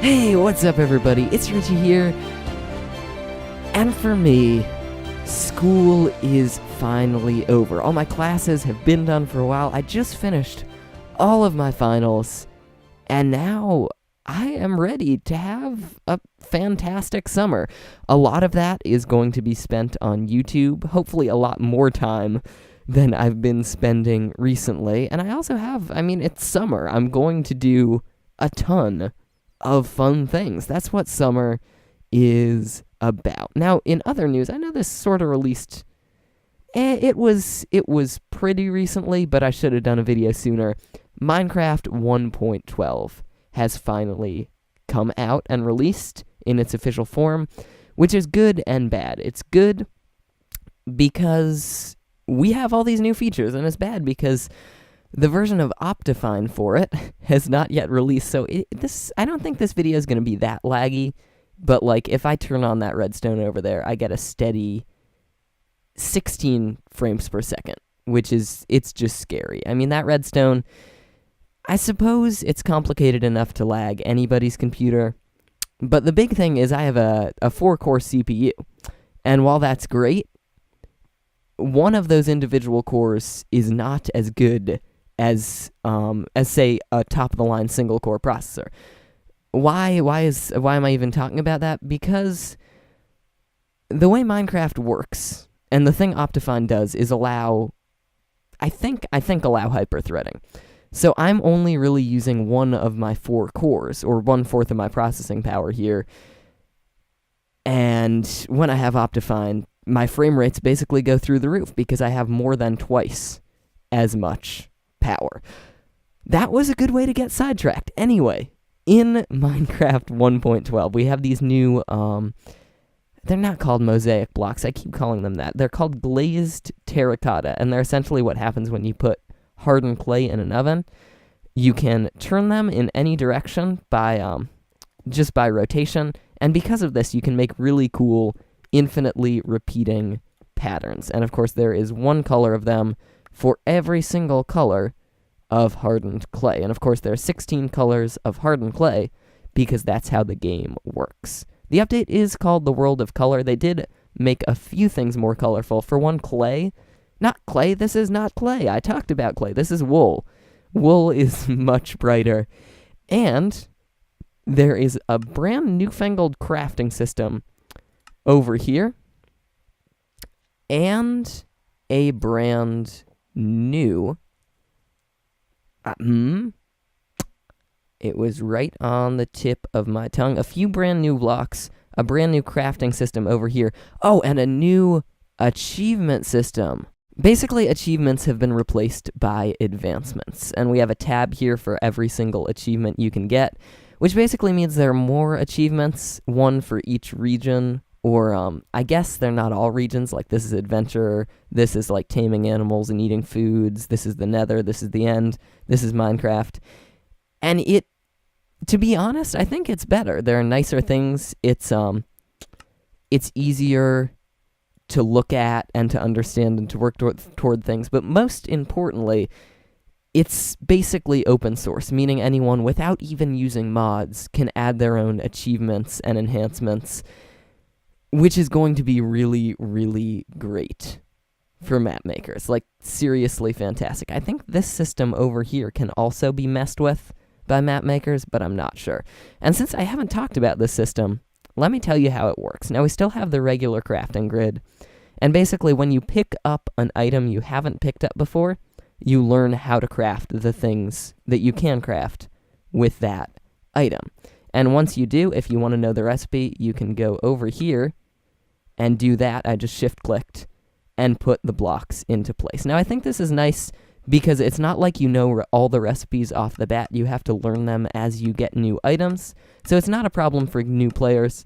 Hey, what's up everybody? It's Richy here. And for me, school is finally over. All my classes have been done for a while. I just finished all of my finals. And now I am ready to have a fantastic summer. A lot of that is going to be spent on YouTube. Hopefully a lot more time than I've been spending recently. And I also have, it's summer. I'm going to do a ton of fun things. That's what summer is about. Now, in other news, I know this sort of released, it was pretty recently, but I should have done a video sooner. Minecraft 1.12 has finally come out and released in its official form, which is good and bad. It's good because we have all these new features, and it's bad because the version of Optifine for it has not yet released, so I don't think this video is going to be that laggy, but if I turn on that redstone over there, I get a steady 16 frames per second, it's just scary. That redstone, I suppose it's complicated enough to lag anybody's computer, but the big thing is I have a 4-core CPU, and while that's great, one of those individual cores is not as good as say a top-of-the-line single-core processor. Why am I even talking about that? Because the way Minecraft works, and the thing Optifine does, is allow hyper-threading. So I'm only really using one of my 4 cores, or 1/4 of my processing power here, and when I have Optifine, my frame rates basically go through the roof because I have more than twice as much power. That was a good way to get sidetracked. Anyway, in Minecraft 1.12, we have these new, they're not called Mosaic Blocks, I keep calling them that. They're called glazed terracotta, and they're essentially what happens when you put hardened clay in an oven. You can turn them in any direction by, just by rotation, and because of this, you can make really cool, infinitely repeating patterns. And of course, there is one color of them for every single color of hardened clay. And of course, there are 16 colors of hardened clay because that's how the game works. The update is called the World of Color. They did make a few things more colorful. For one, clay. Not clay, this is not clay. I talked about clay. This is wool. Wool is much brighter. And there is a brand newfangled crafting system over here. And a brand new, it was right on the tip of my tongue. A few brand new blocks, a brand new crafting system over here. Oh, and a new achievement system. Basically, achievements have been replaced by advancements, and we have a tab here for every single achievement you can get, which basically means there are more achievements, one for each region. Or, I guess they're not all regions, this is adventure, this is taming animals and eating foods, this is the nether, this is the end, this is Minecraft. And to be honest, I think it's better. There are nicer things, it's easier to look at and to understand and to work toward things, but most importantly, it's basically open source, meaning anyone without even using mods can add their own achievements and enhancements, which is going to be really, really great for map makers. Seriously fantastic. I think this system over here can also be messed with by map makers, but I'm not sure. And since I haven't talked about this system, let me tell you how it works. Now, we still have the regular crafting grid, and basically when you pick up an item you haven't picked up before, you learn how to craft the things that you can craft with that item. And once you do, if you want to know the recipe, you can go over here and do that. I just shift-clicked and put the blocks into place. Now, I think this is nice because it's not like you know all the recipes off the bat. You have to learn them as you get new items. So it's not a problem for new players.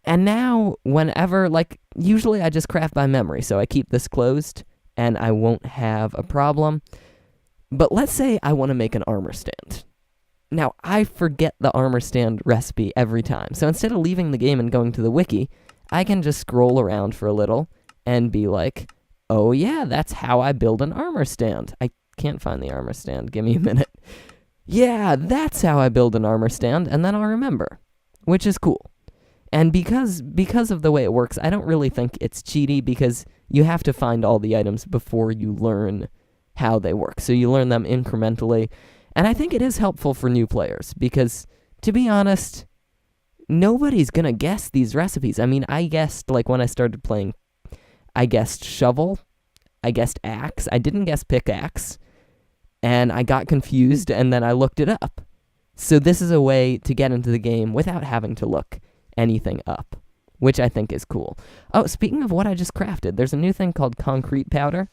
And now, whenever, usually I just craft by memory, so I keep this closed, and I won't have a problem. But let's say I want to make an armor stand. Now, I forget the armor stand recipe every time, so instead of leaving the game and going to the wiki, I can just scroll around for a little and be like, oh yeah, that's how I build an armor stand. I can't find the armor stand, give me a minute. Yeah, that's how I build an armor stand, and then I'll remember. which is cool. And because of the way it works, I don't really think it's cheaty because you have to find all the items before you learn how they work. So you learn them incrementally. And I think it is helpful for new players because, to be honest, nobody's going to guess these recipes. I mean, I guessed, like, when I started playing, I guessed shovel, I guessed axe, I didn't guess pickaxe, and I got confused, and then I looked it up. So this is a way to get into the game without having to look anything up, which I think is cool. Oh, speaking of what I just crafted, there's a new thing called concrete powder,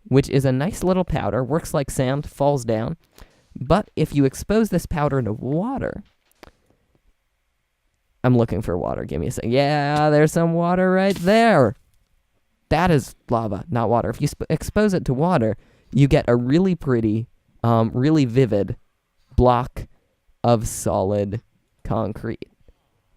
which is a nice little powder, works like sand, falls down, but if you expose this powder to water... I'm looking for water. Give me a second. Yeah, there's some water right there. That is lava, not water. If you expose it to water, you get a really pretty, really vivid block of solid concrete,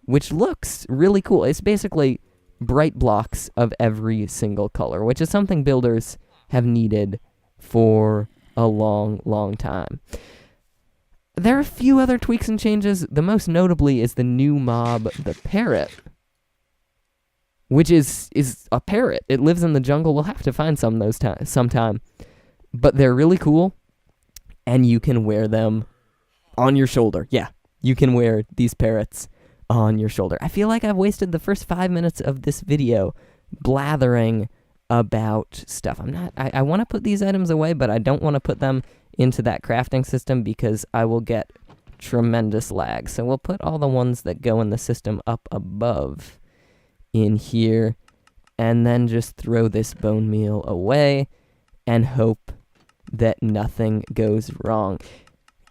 which looks really cool. It's basically bright blocks of every single color, which is something builders have needed for a long, long time. There are a few other tweaks and changes. The most notably is the new mob, the parrot, which is a parrot. It lives in the jungle. We'll have to find some those sometime. But they're really cool, and you can wear them on your shoulder. Yeah, you can wear these parrots on your shoulder. I feel like I've wasted the first 5 minutes of this video blathering about stuff. I want to put these items away, but I don't want to put them into that crafting system because I will get tremendous lag. So we'll put all the ones that go in the system up above in here, and then just throw this bone meal away and hope that nothing goes wrong.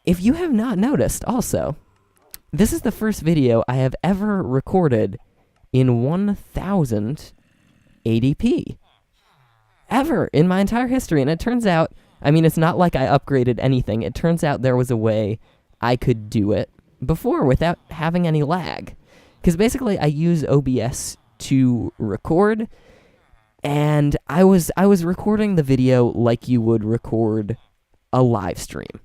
If you have not noticed, also, this is the first video I have ever recorded in 1080p. Ever in my entire history. And it turns out, I mean, it's not like I upgraded anything. It turns out there was a way I could do it before without having any lag. Because basically I use OBS to record, and I was recording the video like you would record a live stream.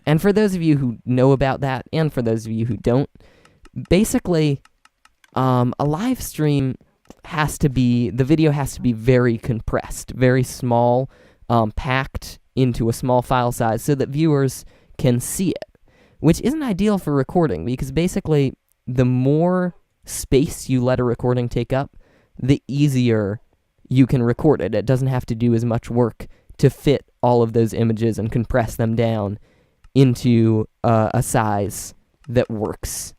And for those of you who know about that, and for those of you who don't, basically, a live stream the video has to be very compressed, very small, packed into a small file size so that viewers can see it, which isn't ideal for recording because basically the more space you let a recording take up, the easier you can record it. It doesn't have to do as much work to fit all of those images and compress them down into a size that works,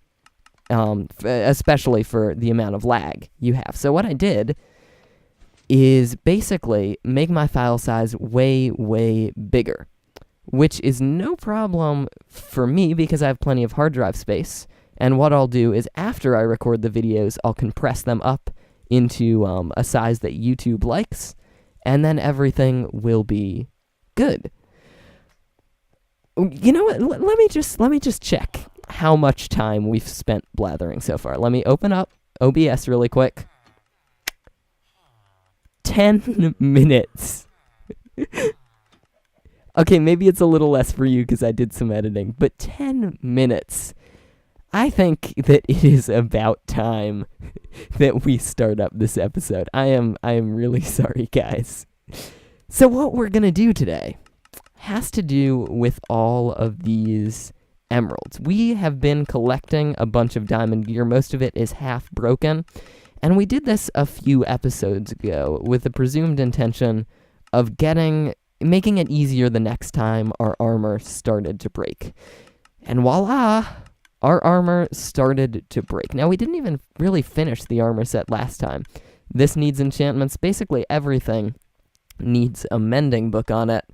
especially for the amount of lag you have. So what I did is basically make my file size way, way bigger, which is no problem for me because I have plenty of hard drive space. And what I'll do is after I record the videos, I'll compress them up into a size that YouTube likes, and then everything will be good. You know what? Let me just check how much time we've spent blathering so far. Let me open up OBS really quick. 10 minutes. Okay, maybe it's a little less for you because I did some editing, but 10 minutes. I think that it is about time that we start up this episode. I am really sorry, guys. So what we're going to do today has to do with all of these emeralds. We have been collecting a bunch of diamond gear. Most of it is half broken. And we did this a few episodes ago with the presumed intention of making it easier the next time our armor started to break. And voila! Our armor started to break. Now, we didn't even really finish the armor set last time. This needs enchantments. Basically, everything needs a mending book on it.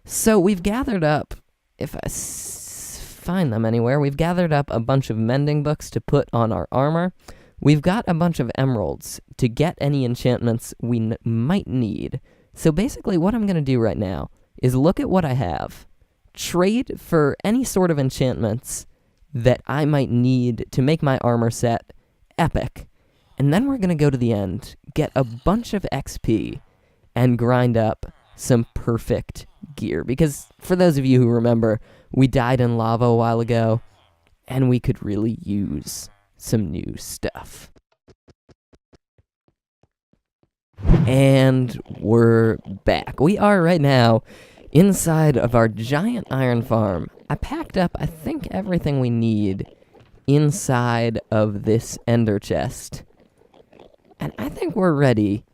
So we've gathered up, if I find them anywhere, we've gathered up a bunch of mending books to put on our armor. We've got a bunch of emeralds to get any enchantments we might need. So basically, what I'm going to do right now is look at what I have, trade for any sort of enchantments that I might need to make my armor set epic. And then we're going to go to the end, get a bunch of XP, and grind up some perfect gear. Because for those of you who remember, we died in lava a while ago, and we could really use some new stuff. And we're back. We are right now inside of our giant iron farm. I packed up, I think, everything we need inside of this ender chest. And I think we're ready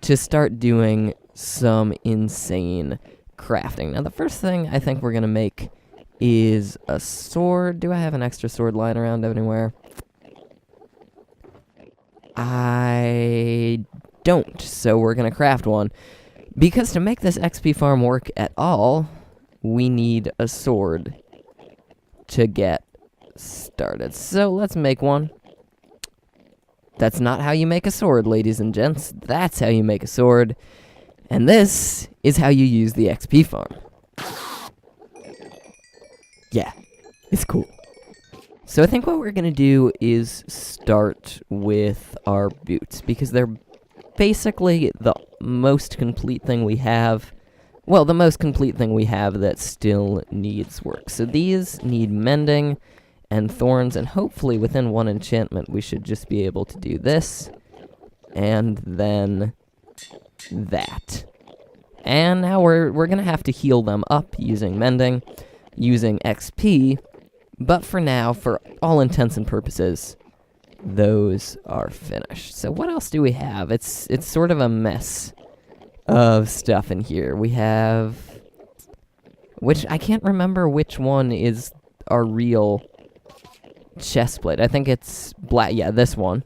to start doing some insane crafting. Now, the first thing I think we're going to make is a sword. Do I have an extra sword lying around anywhere? I don't, so we're going to craft one. Because to make this XP farm work at all, we need a sword to get started. So let's make one. That's not how you make a sword, ladies and gents. That's how you make a sword. And this is how you use the XP farm. Yeah, it's cool. So I think what we're going to do is start with our boots, because they're basically the most complete thing we have. Well, the most complete thing we have that still needs work. So these need mending and thorns, and hopefully within one enchantment we should just be able to do this, and then that. And now we're going to have to heal them up using mending, using XP, but for now, for all intents and purposes, those are finished. So what else do we have? It's sort of a mess of stuff in here. We have, which I can't remember which one is our real chest plate. I think it's black. Yeah, this one.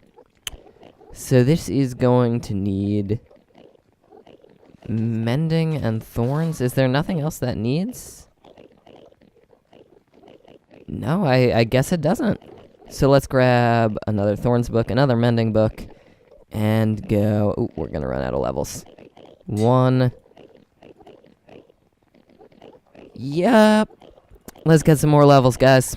So this is going to need mending and thorns. Is there nothing else that needs? No, I guess it doesn't. So let's grab another thorns book, another mending book, and go. Ooh, we're gonna run out of levels. 1. Yep. Let's get some more levels, guys.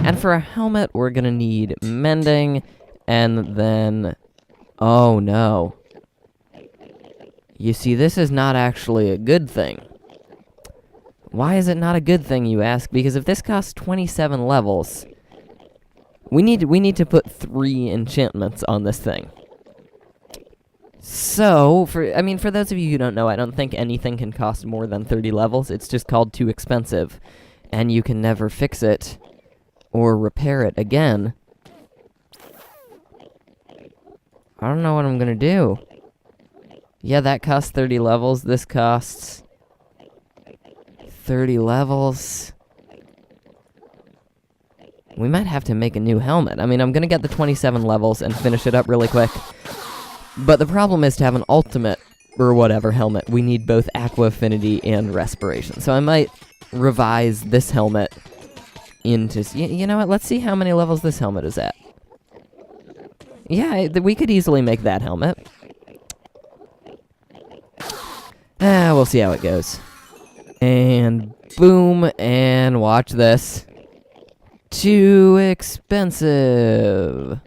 And for a helmet, we're gonna need mending, and then... Oh, no. You see, this is not actually a good thing. Why is it not a good thing, you ask? Because if this costs 27 levels, we need to put 3 enchantments on this thing. So, for those of you who don't know, I don't think anything can cost more than 30 levels. It's just called too expensive, and you can never fix it or repair it again. I don't know what I'm gonna do. Yeah, that costs 30 levels. This costs 30 levels. We might have to make a new helmet. I mean, I'm gonna get the 27 levels and finish it up really quick. But the problem is to have an ultimate, or whatever, helmet, we need both Aqua Affinity and Respiration. So I might revise this helmet into... You know what? Let's see how many levels this helmet is at. Yeah, we could easily make that helmet. We'll see how it goes. And boom, and watch this. Too expensive.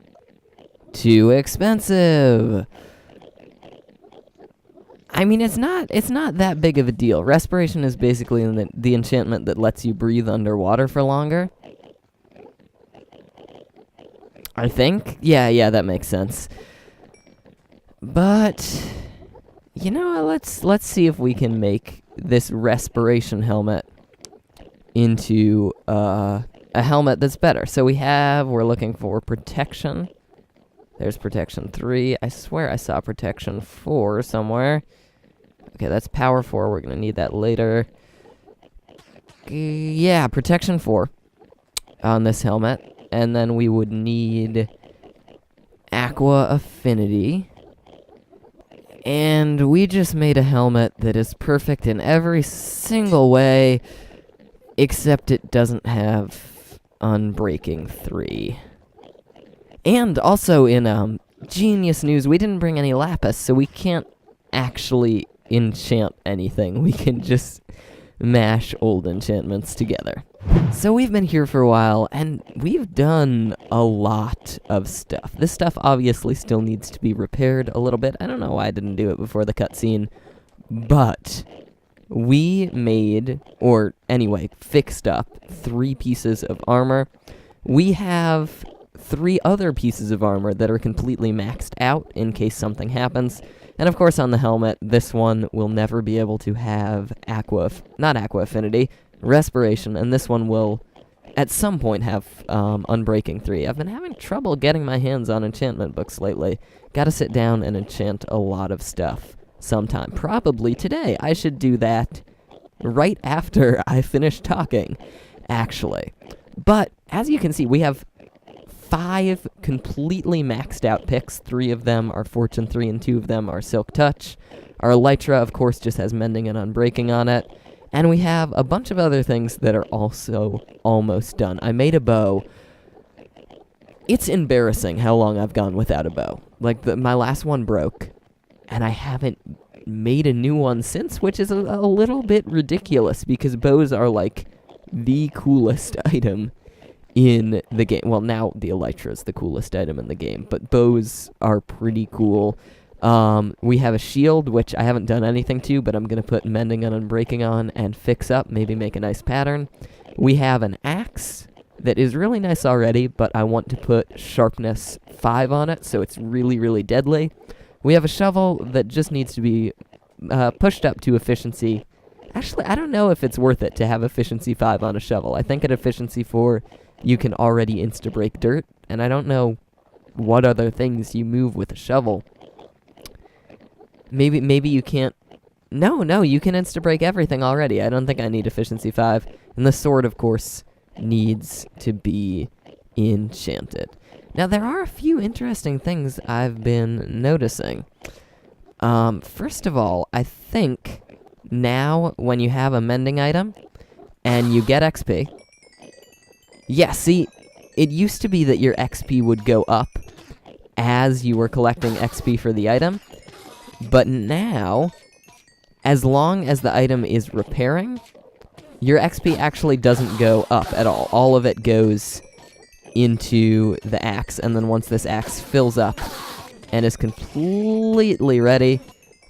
Too expensive. I mean, it's not that big of a deal. Respiration is basically the enchantment that lets you breathe underwater for longer. I think? Yeah, that makes sense. But, you know, let's see if we can make this respiration helmet into a helmet that's better. So we're looking for protection. There's protection 3. I swear I saw protection 4 somewhere. Okay, that's power 4. We're going to need that later. Yeah, protection 4 on this helmet. And then we would need Aqua Affinity. And we just made a helmet that is perfect in every single way, except it doesn't have Unbreaking 3. And also in genius news, we didn't bring any lapis, so we can't actually enchant anything. We can just mash old enchantments together. So we've been here for a while, and we've done a lot of stuff. This stuff obviously still needs to be repaired a little bit. I don't know why I didn't do it before the cutscene, but we made, or anyway, fixed up 3 pieces of armor. We have 3 other pieces of armor that are completely maxed out in case something happens. And of course on the helmet, this one will never be able to have not aqua affinity, respiration, and this one will at some point have Unbreaking 3. I've been having trouble getting my hands on enchantment books lately. Gotta sit down and enchant a lot of stuff sometime. Probably today. I should do that right after I finish talking, actually. But as you can see, we have 5 completely maxed out picks. 3 of them are Fortune 3 and 2 of them are Silk Touch. Our Elytra, of course, just has Mending and Unbreaking on it. And we have a bunch of other things that are also almost done. I made a bow. It's embarrassing how long I've gone without a bow. Like, my last one broke, and I haven't made a new one since, which is a little bit ridiculous, because bows are, like, the coolest item in the game. Well, now the Elytra is the coolest item in the game, but bows are pretty cool. We have a shield, which I haven't done anything to, but I'm going to put Mending and Unbreaking on and fix up, maybe make a nice pattern. We have an axe that is really nice already, but I want to put Sharpness 5 on it, so it's really, really deadly. We have a shovel that just needs to be pushed up to efficiency. Actually, I don't know if it's worth it to have efficiency 5 on a shovel. I think at efficiency 4, you can already insta-break dirt, and I don't know what other things you move with a shovel. Maybe you can't... No, you can insta-break everything already. I don't think I need efficiency 5. And the sword, of course, needs to be enchanted. Now, there are a few interesting things I've been noticing. First of all, I think now when you have a mending item and you get XP... Yeah, see, it used to be that your XP would go up as you were collecting XP for the item. But now, as long as the item is repairing, your XP actually doesn't go up at all. All of it goes into the axe, and then once this axe fills up and is completely ready,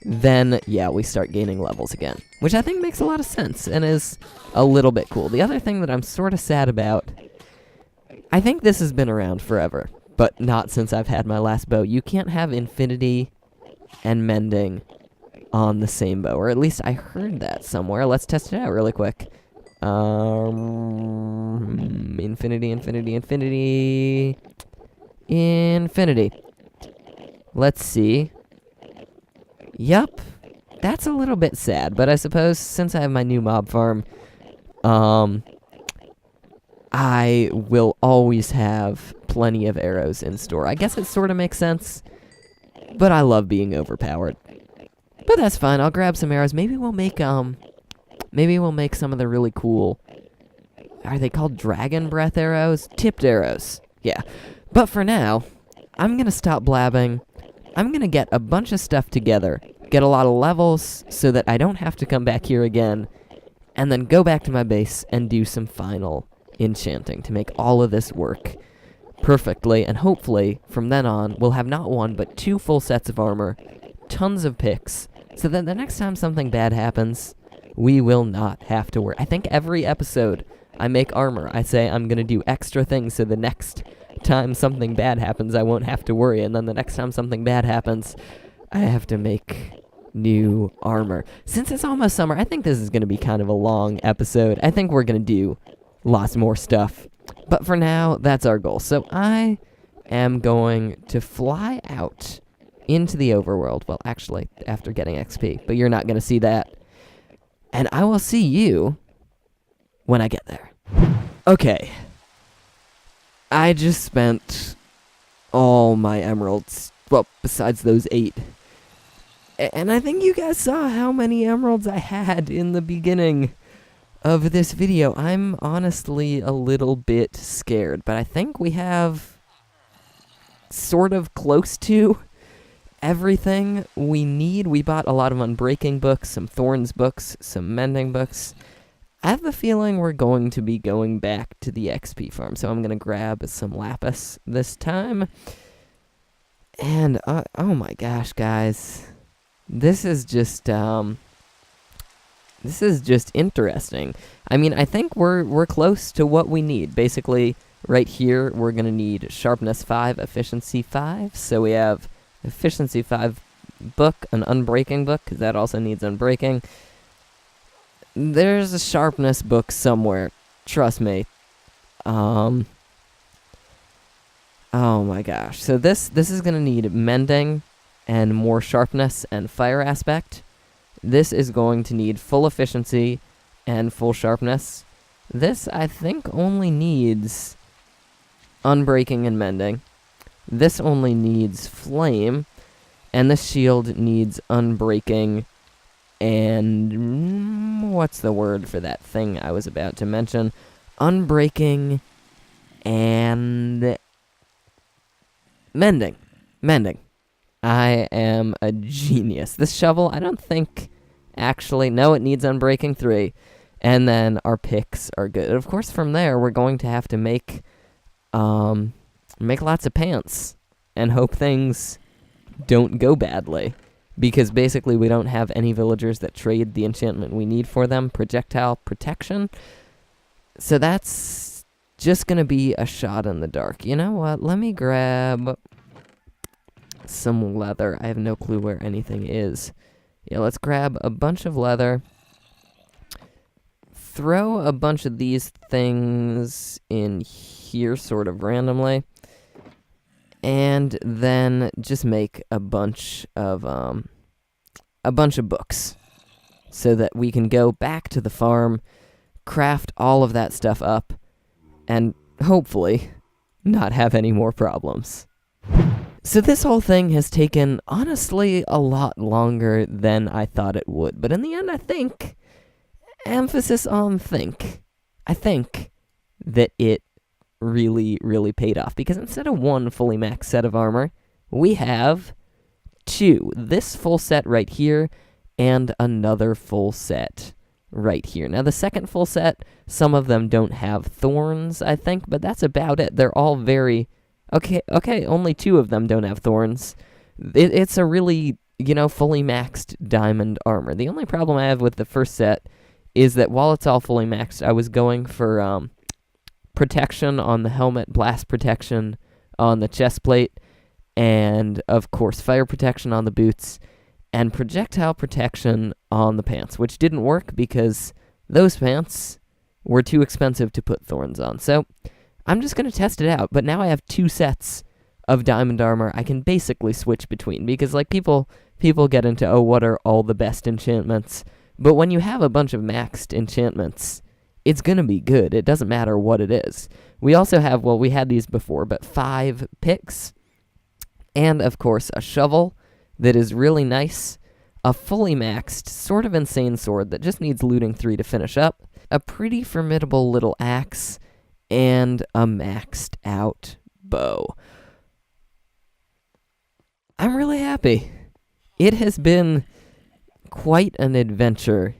then, yeah, we start gaining levels again. Which I think makes a lot of sense, and is a little bit cool. The other thing that I'm sort of sad about, I think this has been around forever, but not since I've had my last bow. You can't have Infinity and Mending on the same bow, or at least I heard that somewhere. Let's test it out really quick. Infinity. Let's see. Yup. That's a little bit sad, but I suppose since I have my new mob farm, I will always have plenty of arrows in store. I guess it sort of makes sense. But I love being overpowered. But that's fine. I'll grab some arrows. Maybe we'll make some of the really cool... Are they called dragon breath arrows? Tipped arrows. Yeah. But for now, I'm going to stop blabbing. I'm going to get a bunch of stuff together. Get a lot of levels so that I don't have to come back here again. And then go back to my base and do some final enchanting to make all of this work perfectly, and hopefully, from then on, we'll have not 1, but 2 full sets of armor, tons of picks, so that the next time something bad happens, we will not have to worry. I think every episode I make armor, I say I'm going to do extra things so the next time something bad happens, I won't have to worry, and then the next time something bad happens, I have to make new armor. Since it's almost summer, I think this is going to be kind of a long episode. I think we're going to do lots more stuff. But for now, that's our goal. So I am going to fly out into the overworld. Well, actually, after getting XP. But you're not going to see that. And I will see you when I get there. Okay. I just spent all my emeralds. Well, besides those 8. And I think you guys saw how many emeralds I had in the beginning of this video. I'm honestly a little bit scared, but I think we have sort of close to everything we need. We bought a lot of Unbreaking books, some Thorns books, some Mending books. I have the feeling we're going to be going back to the XP farm, so I'm going to grab some lapis this time. And, oh my gosh, guys. This is just interesting. I mean, I think we're close to what we need. Basically, Right here, we're going to need sharpness 5, efficiency 5. So we have efficiency 5 book, an unbreaking book, because that also needs unbreaking. There's a sharpness book somewhere. Trust me. Oh my gosh. So this is going to need mending and more sharpness and fire aspect. This is going to need full efficiency and full sharpness. This, I think, only needs unbreaking and mending. This only needs flame. And this shield needs unbreaking and... what's the word for that thing I was about to mention? Unbreaking and... mending. I am a genius. This shovel, I don't think... actually, no, it needs unbreaking 3. And then our picks are good. Of course, from there, we're going to have to make lots of pants. And hope things don't go badly. Because basically we don't have any villagers that trade the enchantment we need for them. Projectile protection. So that's just going to be a shot in the dark. You know what? Let me grab some leather. I have no clue where anything is. Yeah, let's grab a bunch of leather. Throw a bunch of these things in here sort of randomly. And then just make a bunch of books so that we can go back to the farm, craft all of that stuff up, and hopefully not have any more problems. So this whole thing has taken, honestly, a lot longer than I thought it would. But in the end, I think, emphasis on think, I think that it really, really paid off. Because instead of 1 fully maxed set of armor, we have 2. This full set right here, and another full set right here. Now, the second full set, some of them don't have thorns, I think, but that's about it. They're all very... Okay, only 2 of them don't have thorns. It's a really, fully maxed diamond armor. The only problem I have with the first set is that while it's all fully maxed, I was going for protection on the helmet, blast protection on the chest plate, and, of course, fire protection on the boots, and projectile protection on the pants, which didn't work because those pants were too expensive to put thorns on. So I'm just going to test it out, but now I have 2 sets of diamond armor I can basically switch between, because, people get into, what are all the best enchantments? But when you have a bunch of maxed enchantments, it's going to be good. It doesn't matter what it is. We also have, we had these before, but 5 picks, and, of course, a shovel that is really nice, a fully maxed, sort of insane sword that just needs looting 3 to finish up, a pretty formidable little axe, and a maxed out bow. I'm really happy. It has been quite an adventure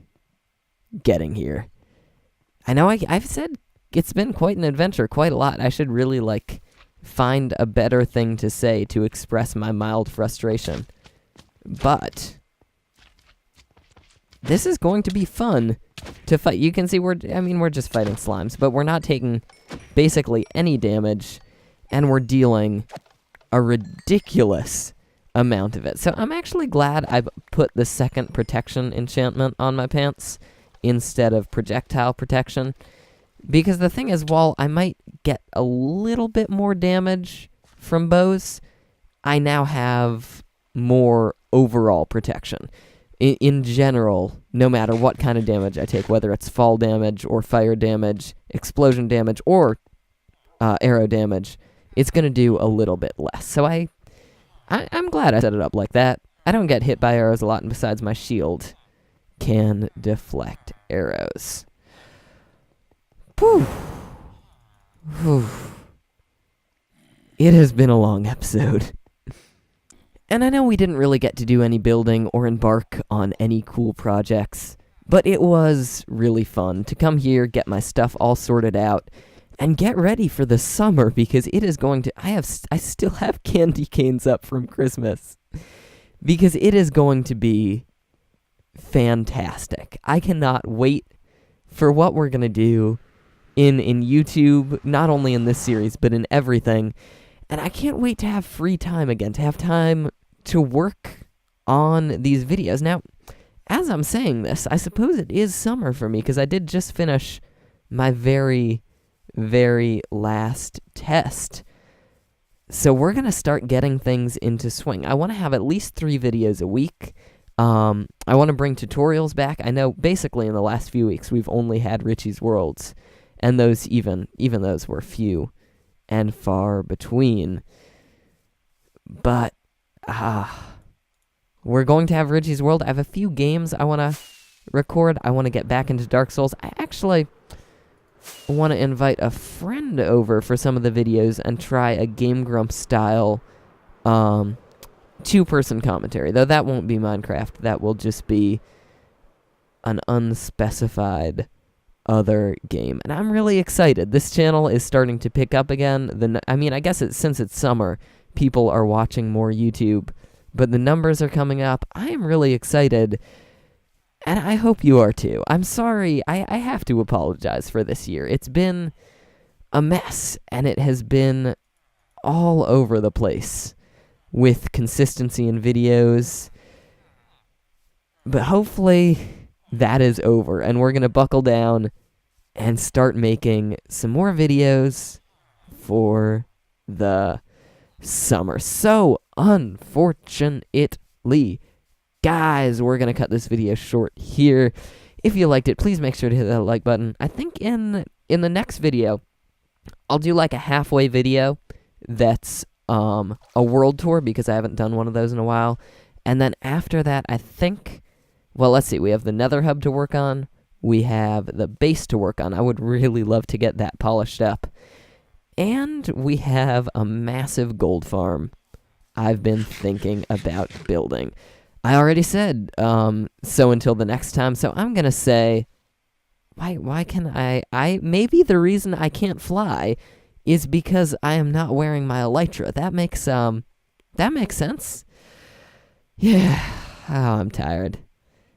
getting here. I know I've said it's been quite an adventure, quite a lot. I should really, find a better thing to say to express my mild frustration. But this is going to be fun to fight. You can see we're just fighting slimes, but we're not taking basically any damage, and we're dealing a ridiculous amount of it. So I'm actually glad I put the second protection enchantment on my pants instead of projectile protection, because the thing is, while I might get a little bit more damage from bows, I now have more overall protection. In general, no matter what kind of damage I take, whether it's fall damage or fire damage, explosion damage, or arrow damage, it's going to do a little bit less. So I'm glad I set it up like that. I don't get hit by arrows a lot, and besides, my shield can deflect arrows. Whew. Whew. It has been a long episode. And I know we didn't really get to do any building or embark on any cool projects, but it was really fun to come here, get my stuff all sorted out, and get ready for the summer, because it is going to... I still have candy canes up from Christmas, because it is going to be fantastic. I cannot wait for what we're going to do in YouTube, not only in this series, but in everything. And I can't wait to have free time again, to have time to work on these videos. Now, as I'm saying this, I suppose it is summer for me, because I did just finish my very, very last test. So we're going to start getting things into swing. I want to have at least 3 videos a week. I want to bring tutorials back. I know basically in the last few weeks we've only had Richy's Worlds, and those even those were few and far between. But we're going to have Richy's World. I have a few games I want to record. I want to get back into Dark Souls. I actually want to invite a friend over for some of the videos and try a Game Grumps style 2-person commentary, though that won't be Minecraft. That will just be an unspecified other game, and I'm really excited. This channel is starting to pick up again. I guess since it's summer, people are watching more YouTube, but the numbers are coming up. I am really excited, and I hope you are too. I'm sorry, I have to apologize for this year. It's been a mess, and it has been all over the place with consistency in videos. But hopefully that is over, and we're going to buckle down and start making some more videos for the summer. So, unfortunately, guys, we're going to cut this video short here. If you liked it, please make sure to hit that like button. I think in the next video, I'll do like a halfway video that's a world tour, because I haven't done one of those in a while. And then after that, I think, well, let's see, we have the Nether Hub to work on. We have the base to work on. I would really love to get that polished up. And we have a massive gold farm I've been thinking about building. I already said, so until the next time. So I'm going to say, why can I maybe the reason I can't fly is because I am not wearing my elytra. That makes sense. Yeah. Oh, I'm tired.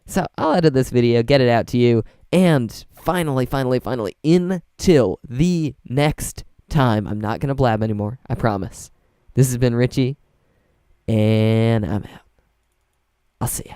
So I'll edit this video, get it out to you, and finally, until the next time, I'm not going to blab anymore, I promise. This has been Richy, and I'm out. I'll see ya.